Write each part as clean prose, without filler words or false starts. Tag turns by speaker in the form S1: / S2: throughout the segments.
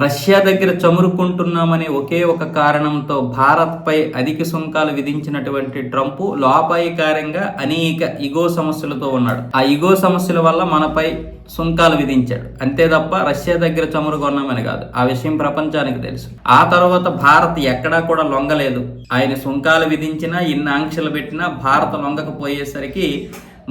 S1: Russia దగ్గర చమురుకుంటున్నామనే ఒకే ఒక కారణంతో భారత్పై అధిక సుంకాలు విధించినటువంటి ట్రంప్ లోపాయికారంగా అనేక ఇగో సమస్యలతో ఉన్నాడు. ఆ ఇగో సమస్యల వల్ల మనపై సుంకాలు విధించాడు. అంతే తప్ప రష్యా దగ్గర చమురు కొన్నామని కాదు. ఆ విషయం ప్రపంచానికి తెలుసు. ఆ తర్వాత భారత్ ఎక్కడా కూడా లొంగలేదు. ఆయన సుంకాలు విధించినా, ఇన్ని ఆంక్షలు పెట్టినా భారత్ లొంగకపోయేసరికి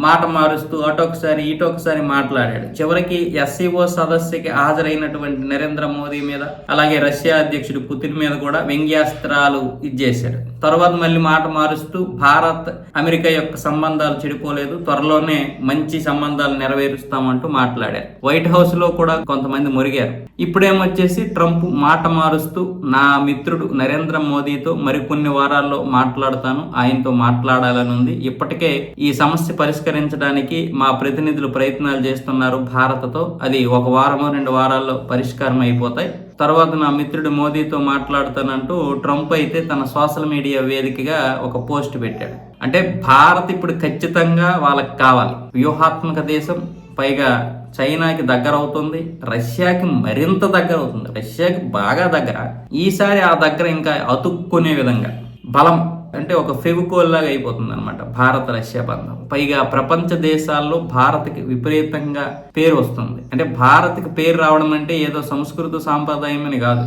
S1: మాట మారుస్తూ అటొకసారి ఇటొకసారి మాట్లాడాడు. చివరికి ఎస్సీఓ సదస్సుకి హాజరైనటువంటి నరేంద్ర మోదీ మీద, అలాగే రష్యా అధ్యక్షుడు పుతిన్ మీద కూడా వ్యంగ్యాస్త్రాలు ఇచ్చేశాడు. తర్వాత మళ్ళీ మాట మారుస్తూ భారత్ అమెరికా యొక్క సంబంధాలు చెడిపోలేదు, త్వరలోనే మంచి సంబంధాలు నెరవేరుస్తామంటూ మాట్లాడారు. వైట్ హౌస్ లో కూడా కొంతమంది మురిగారు. ఇప్పుడేమొచ్చేసి ట్రంప్ మాట మారుస్తూ నా మిత్రుడు నరేంద్ర మోదీతో మరికొన్ని వారాల్లో మాట్లాడతాను, ఆయనతో మాట్లాడాలని ఉంది. ఇప్పటికే ఈ సమస్య పరిష్కరించడానికి మా ప్రతినిధులు ప్రయత్నాలు చేస్తున్నారు భారత్తో. అది 1 వారమో 2 వారాల్లో పరిష్కారం అయిపోతాయి. తర్వాత నా మిత్రుడు మోదీతో మాట్లాడుతానంటూ ట్రంప్ అయితే తన సోషల్ మీడియా వేదికగా ఒక పోస్ట్ పెట్టాడు. అంటే భారత్ ఇప్పుడు ఖచ్చితంగా వాళ్ళకి కావాలి. వ్యూహాత్మక దేశం, పైగా చైనాకి దగ్గర అవుతుంది, రష్యాకి మరింత దగ్గర అవుతుంది, రష్యాకి బాగా దగ్గర. ఈసారి ఆ దగ్గర ఇంకా అతుక్కునే విధంగా బలం అంటే ఒక ఫెవికోల్ లాగా అయిపోతుంది అనమాట భారత రష్యా బంధం. పైగా ప్రపంచ దేశాల్లో భారత్కి విపరీతంగా పేరు వస్తుంది. అంటే భారత్కి పేరు రావడం అంటే ఏదో సంస్కృత సాంప్రదాయం అని కాదు.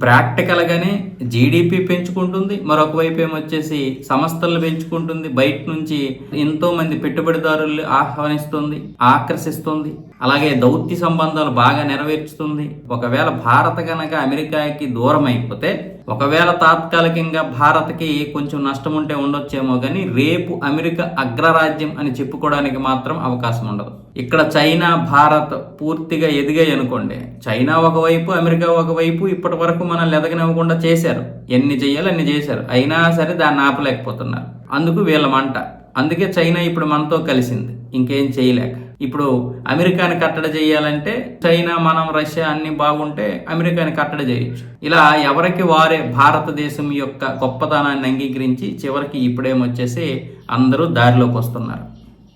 S1: ప్రాక్టికల్గానే జీడిపి పెంచుకుంటుంది, మరొక వైపు ఏమొచ్చేసి సంస్థలను పెంచుకుంటుంది, బయట నుంచి ఎంతో మంది పెట్టుబడిదారులు ఆహ్వానిస్తుంది, ఆకర్షిస్తుంది, అలాగే దౌత్య సంబంధాలు బాగా నెరవేర్చుతుంది. ఒకవేళ భారత్ గనక అమెరికాకి దూరం అయిపోతే, ఒకవేళ తాత్కాలికంగా భారత్కి కొంచెం నష్టం ఉంటే ఉండొచ్చేమో కానీ రేపు అమెరికా అగ్రరాజ్యం అని చెప్పుకోవడానికి మాత్రం అవకాశం ఉండదు. ఇక్కడ చైనా భారత్ పూర్తిగా ఎదిగాయి అనుకోండి, చైనా ఒకవైపు అమెరికా ఒకవైపు ఇప్పటి వరకు మనల్ని ఎదగనివ్వకుండా చేశారు. ఎన్ని చేయాలి అన్ని చేశారు, అయినా సరే దాన్ని ఆపలేకపోతున్నారు. అందుకు వీళ్ళ మంట. అందుకే చైనా ఇప్పుడు మనతో కలిసింది, ఇంకేం చేయలేక. ఇప్పుడు అమెరికాని కట్టడి చేయాలంటే చైనా, మనం, రష్యా అన్ని బాగుంటే అమెరికాని కట్టడి చేయొచ్చు. ఇలా ఎవరికి వారే భారతదేశం యొక్క గొప్పతనాన్ని అంగీకరించి చివరికి ఇప్పుడేమొచ్చేసి అందరూ దారిలోకి వస్తున్నారు.